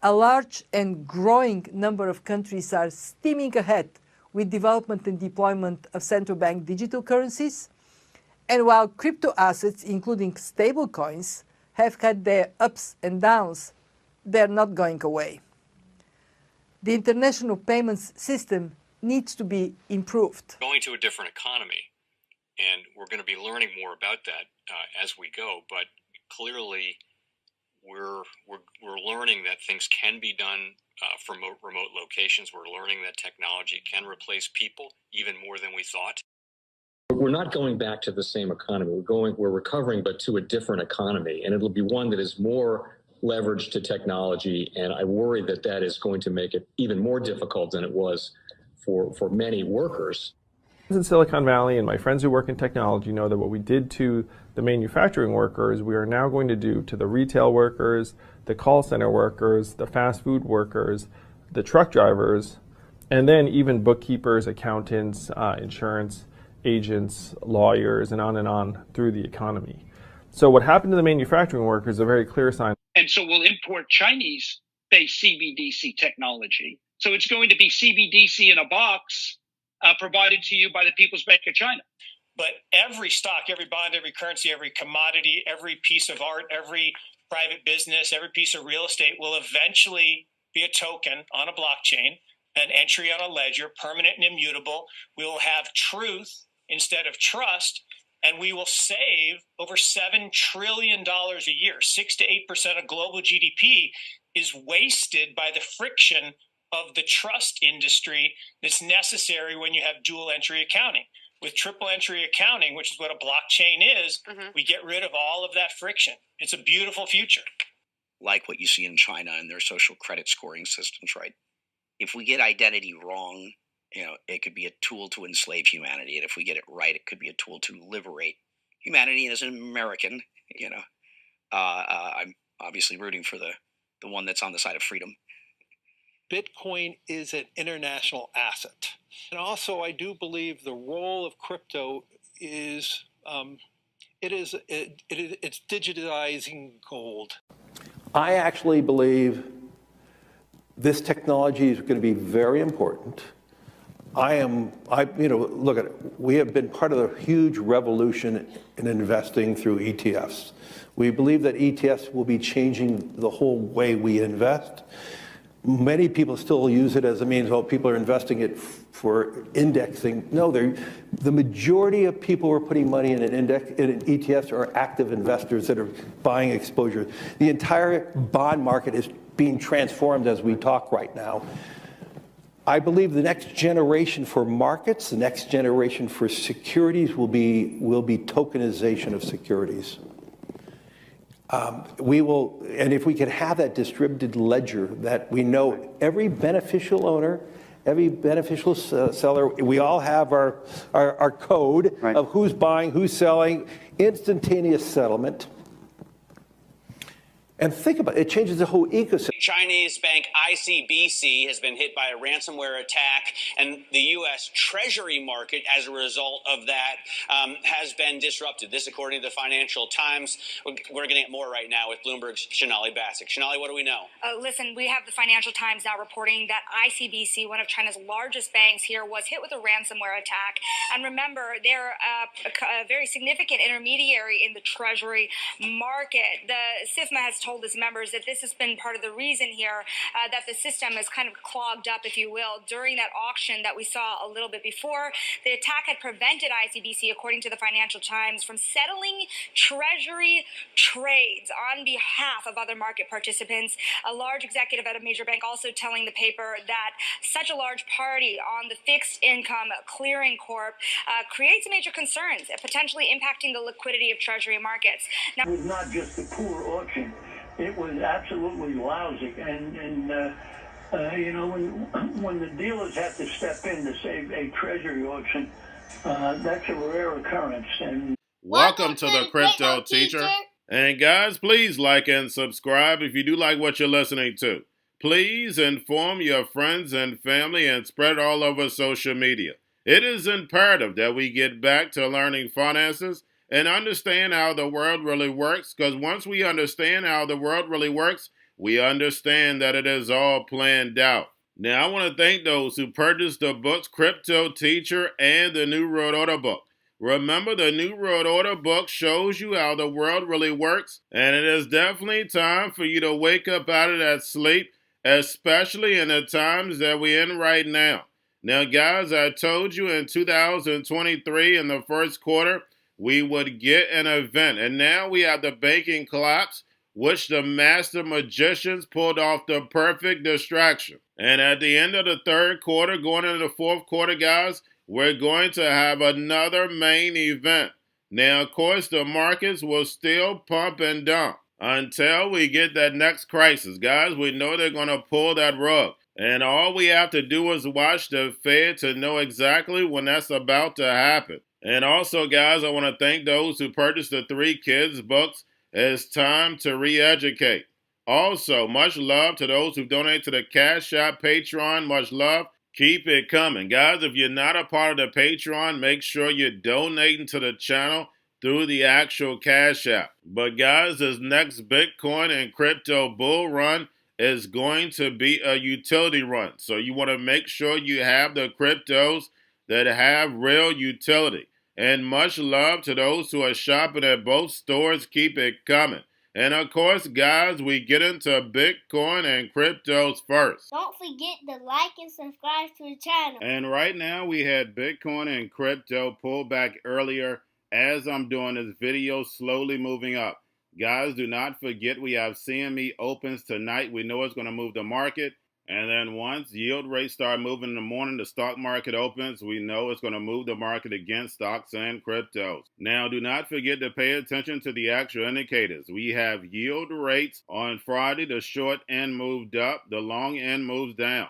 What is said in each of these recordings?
A large and growing number of countries are steaming ahead with development and deployment of central bank digital currencies. And while crypto assets, including stablecoins, have had their ups and downs, they're not going away. The international payments system needs to be improved. Going to a different economy, and we're going to be learning more about that as we go. But clearly, we're learning that things can be done from remote locations. We're learning that technology can replace people even more than we thought. We're not going back to the same economy. We're recovering, but to a different economy, and it'll be one that is more leveraged to technology. And I worry that that is going to make it even more difficult than it was for many workers. In Silicon Valley, and my friends who work in technology know that what we did to the manufacturing workers, we are now going to do to the retail workers, the call center workers, the fast food workers, the truck drivers, and then even bookkeepers, accountants, insurance agents, lawyers, and on through the economy. So what happened to the manufacturing workers is a very clear sign. And so we'll import Chinese-based CBDC technology. So it's going to be CBDC in a box provided to you by the People's Bank of China. But every stock, every bond, every currency, every commodity, every piece of art, every private business, every piece of real estate will eventually be a token on a blockchain, an entry on a ledger, permanent and immutable. We will have truth instead of trust, and we will save over $7 trillion a year. 6 to 8% of global GDP is wasted by the friction of the trust industry that's necessary when you have dual entry accounting. With triple entry accounting, which is what a blockchain is, we get rid of all of that friction. It's a beautiful future. Like what you see in China and their social credit scoring systems, right? If we get identity wrong, it could be a tool to enslave humanity. And if we get it right, it could be a tool to liberate humanity. And as an American, I'm obviously rooting for the one that's on the side of freedom. Bitcoin is an international asset. And also, I do believe the role of crypto is, it's digitizing gold. I actually believe this technology is going to be very important. Look at it. We have been part of the huge revolution in investing through ETFs. We believe that ETFs will be changing the whole way we invest. Many people still use it as a means, people are investing it for indexing. No, the majority of people who are putting money in in ETFs are active investors that are buying exposure. The entire bond market is being transformed as we talk right now. I believe the next generation for markets, the next generation for securities will be tokenization of securities. And if we could have that distributed ledger that we know every beneficial owner, every beneficial seller, we all have our code of who's buying, who's selling, instantaneous settlement. And think about it, it changes the whole ecosystem. Chinese bank Cbdc has been hit by a ransomware attack, and the U.S. Treasury market, as a result of that, has been disrupted. This, according to the Financial Times. We're getting more right now with Bloomberg's Sonali Basak. Sonali, what do we know? Listen, we have the Financial Times now reporting that Cbdc, one of China's largest banks here, was hit with a ransomware attack. And remember, they're a very significant intermediary in the Treasury market. The SIFMA has told its members that this has been part of the reason here that the system is kind of clogged up, if you will, during that auction that we saw a little bit before. The attack had prevented Cbdc, according to the Financial Times, from settling Treasury trades on behalf of other market participants. A large executive at a major bank also telling the paper that such a large party on the fixed income clearing corp creates major concerns, potentially impacting the liquidity of Treasury markets. Now, it was not just a poor auction. It was absolutely lousy, and when the dealers have to step in to save a treasury auction, that's a rare occurrence. And welcome to the Crypto Teacher. And guys, please like and subscribe if you do like what you're listening to. Please inform your friends and family and spread all over social media. It is imperative that we get back to learning finances and understand how the world really works, because once we understand how the world really works, We understand that it is all planned out. Now, I want to thank those who purchased the books Cryptoteacher and the New World Order book. Remember, the New World Order book shows you how the world really works, and it is definitely time for you to wake up out of that sleep, especially in the times that we're in right now. Now, guys, I told you in 2023, in the first quarter, we would get an event, and now we have the banking collapse, which the master magicians pulled off the perfect distraction. And at the end of the third quarter, going into the fourth quarter, guys, we're going to have another main event. Now, of course, the markets will still pump and dump until we get that next crisis. Guys, we know they're going to pull that rug. And all we have to do is watch the Fed to know exactly when that's about to happen. And also, guys, I want to thank those who purchased the 3 Kids books. It's time to re-educate. Also, much love to those who donate to the Cash App, Patreon. Much love. Keep it coming. Guys, if you're not a part of the Patreon, make sure you're donating to the channel through the actual Cash App. But guys, this next Bitcoin and crypto bull run is going to be a utility run. So you want to make sure you have the cryptos that have real utility. And much love to those who are shopping at both stores. Keep it coming. And of course, guys, we get into Bitcoin and cryptos first. Don't forget to like and subscribe to the channel. And right now, we had Bitcoin and crypto pull back earlier as I'm doing this video, slowly moving up. Guys, do not forget we have CME opens tonight. We know it's going to move the market. And then once yield rates start moving in the morning, the stock market opens, we know it's going to move the market against stocks and cryptos. Now, do not forget to pay attention to the actual indicators. We have yield rates on Friday. The short end moved up. The long end moves down.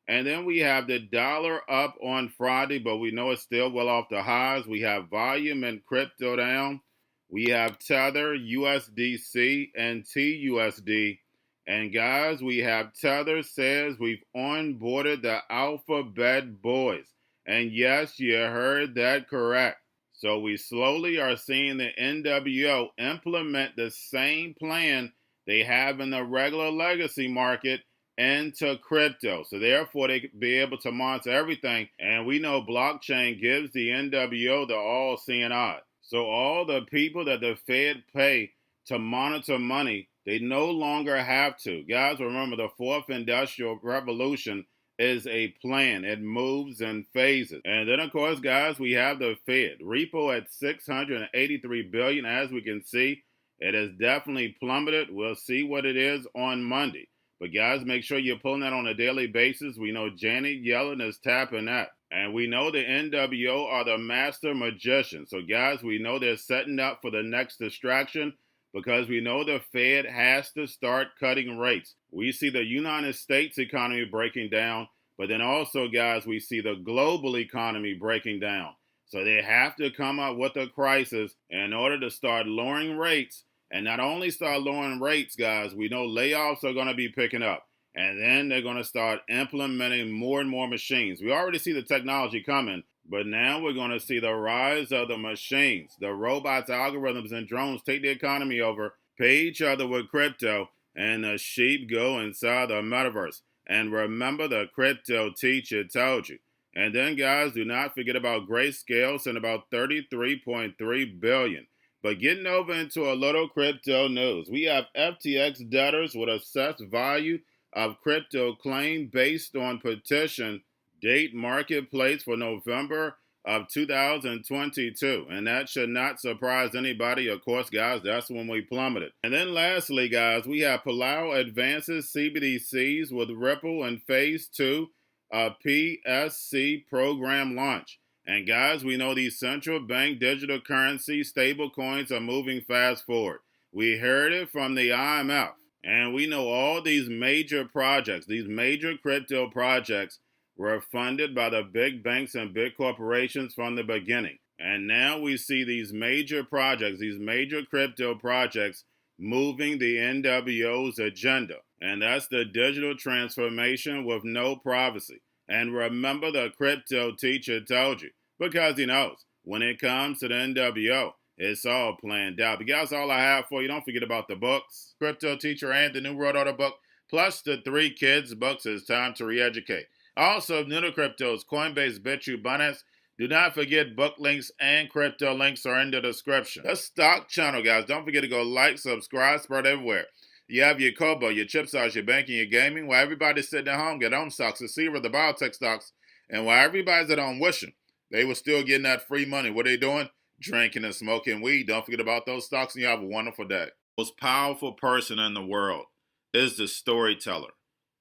And then we have the dollar up on Friday, but we know it's still well off the highs. We have volume and crypto down. We have Tether, USDC, and TUSD. And guys, we have Tether says we've onboarded the Alphabet boys. And yes, you heard that correct. So we slowly are seeing the NWO implement the same plan they have in the regular legacy market into crypto. So therefore, they could be able to monitor everything. And we know blockchain gives the NWO the all-seeing eye. So all the people that the Fed pay to monitor money, they no longer have to. Guys, remember the fourth industrial revolution is a plan. It moves in phases. And then, of course, guys, we have the Fed. Repo at $683 billion. As we can see, it has definitely plummeted. We'll see what it is on Monday. But, guys, make sure you're pulling that on a daily basis. We know Janet Yellen is tapping that. And we know the NWO are the master magicians. So, guys, we know they're setting up for the next distraction, because we know the Fed has to start cutting rates. We see the United States economy breaking down, but then also, guys, we see the global economy breaking down. So they have to come up with a crisis in order to start lowering rates. And not only start lowering rates, guys, we know layoffs are going to be picking up. And then they're going to start implementing more and more machines. We already see the technology coming, but now we're going to see the rise of the machines. The robots, algorithms, and drones take the economy over, pay each other with crypto, and the sheep go inside the metaverse. And remember, the crypto teacher told you. And then, guys, do not forget about Grayscale, sent about $33.3 billion. But getting over into a little crypto news, we have FTX debtors with assessed value of crypto claim based on petition date marketplace for November of 2022. And that should not surprise anybody. Of course, guys, that's when we plummeted. And then lastly, guys, we have Palau advances Cbdc'S with Ripple and Phase 2 of PSC program launch. And guys, we know these central bank digital currency stable coins are moving fast forward. We heard it from the IMF. And we know all these major projects, these major crypto projects, were funded by the big banks and big corporations from the beginning. And now we see these major projects, these major crypto projects, moving the NWO's agenda. And that's the digital transformation with no privacy. And remember, the crypto teacher told you, because he knows when it comes to the NWO, It's all planned out. But guys, all I have for you. Don't forget about the books, Crypto Teacher and the New World Order book, plus the 3 kids books. It's time to re-educate. Also, new to cryptos, Coinbase, Bitrue, Binance. Do not forget book links and crypto links are in the description. The stock channel, guys. Don't forget to go like, subscribe, spread everywhere. You have your Kobo, your chip stocks, your banking, your gaming. While everybody's sitting at home, get home stocks, the Seaver, the biotech stocks. And while everybody's at home wishing they were still getting that free money, what are they doing? Drinking and smoking weed. Don't forget about those stocks, and you have a wonderful day. The most powerful person in the world is the storyteller.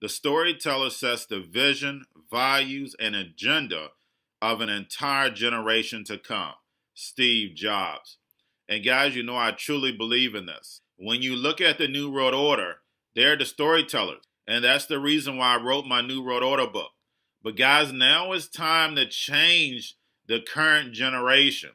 The storyteller sets the vision, values, and agenda of an entire generation to come. Steve Jobs. And guys, you know I truly believe in this. When you look at the New World Order, they're the storytellers. And that's the reason why I wrote my New World Order book. But guys, now it's time to change the current generation.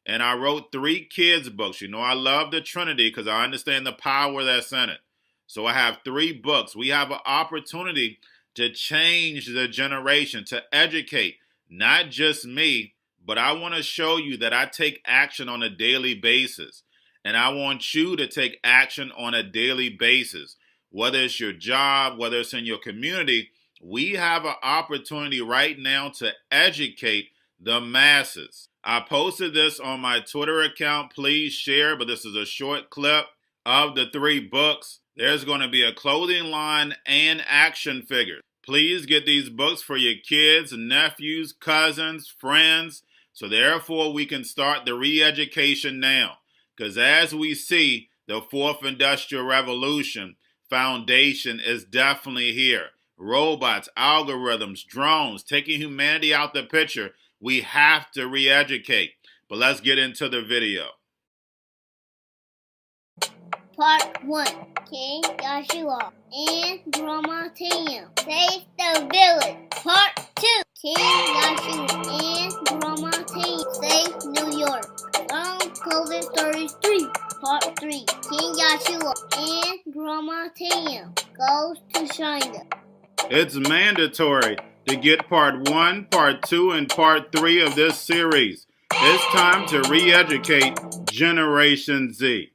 And I wrote 3 kids books. You know, I love the Trinity because I understand the power that's in it. So I have 3 books. We have an opportunity to change the generation, to educate, not just me, but I want to show you that I take action on a daily basis. And I want you to take action on a daily basis. Whether it's your job, whether it's in your community, we have an opportunity right now to educate the masses. I posted this on my Twitter account. Please share, but this is a short clip of the 3 books. There's going to be a clothing line and action figures. Please get these books for your kids, nephews, cousins, friends, so therefore we can start the re-education now. Because as we see, the 4th Industrial Revolution foundation is definitely here. Robots, algorithms, drones, taking humanity out the picture. We have to re-educate. But let's get into the video. Part 1. King Joshua and Drama Tam save the village. Part 2. King Joshua and Drama Tam save New York. From COVID Stories 3. Part 3. King Joshua and Drama Tam goes to China. It's mandatory to get part 1, part 2, and part 3 of this series. It's time to re-educate Generation Z.